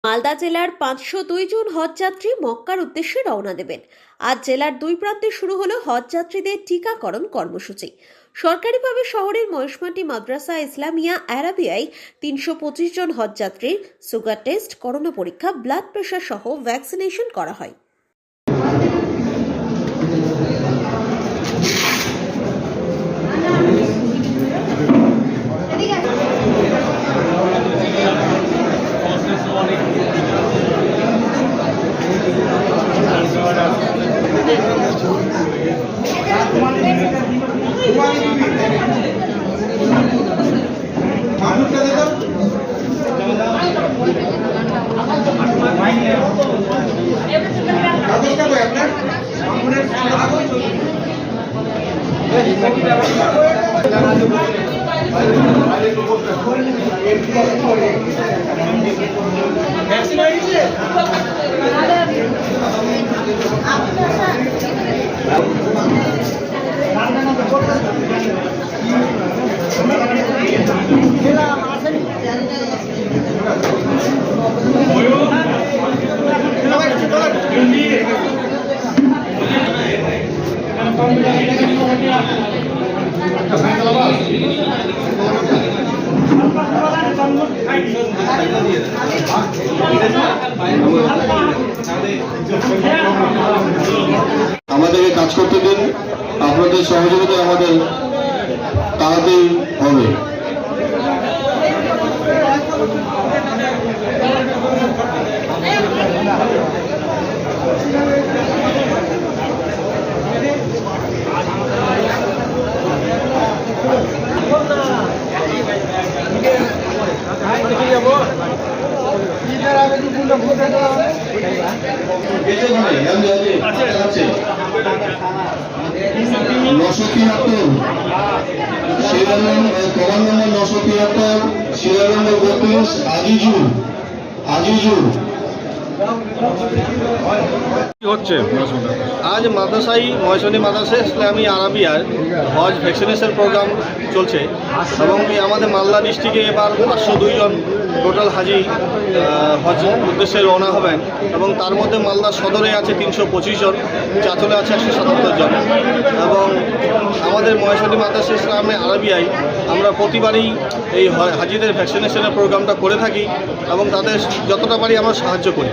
মালদা জেলার 502 জন হজযাত্রী মক্কার উদ্দেশ্যে রওনা দেবেন। আজ জেলার দুই প্রান্তে শুরু হলো হজযাত্রীদের টিকাকরণ কর্মসূচি। সরকারিভাবে শহরের মহেশমাটি মাদ্রাসা ইসলামিয়া আরাবিয়ায় 325 জন হজযাত্রীর সুগার টেস্ট, করোনা পরীক্ষা, ব্লাড প্রেশার সহ ভ্যাকসিনেশন করা হয়। আমাদেরকে কাজ করতে দিন, আপনাদের সহযোগিতায় আমাদের তাড়াতাড়ি হবে। आज মাদ্রাসাই মহেশমাটি মাদ্রাসা ইসলামিয়া আরাবিয়ার হজ ভ্যাকসিনেশন প্রোগ্রাম চলছে এবং আমাদের মালদা ডিস্ট্রিক্টে এবার 502 জন টোটাল হাজি হজ উদ্দেশ্যে রওনা হবেন এবং তার মধ্যে মালদা সদরে আছে 325 জন, চাঁচলে আছে 177 জন এবং আমাদের মহেশমাটি মাদ্রাসা ইসলামিয়া আরাবিয়ায় আমরা প্রতিবারই এই হাজিদের ভ্যাকসিনেশনের প্রোগ্রামটা করে থাকি এবং তাদের যতটা পারি আমরা সাহায্য করি।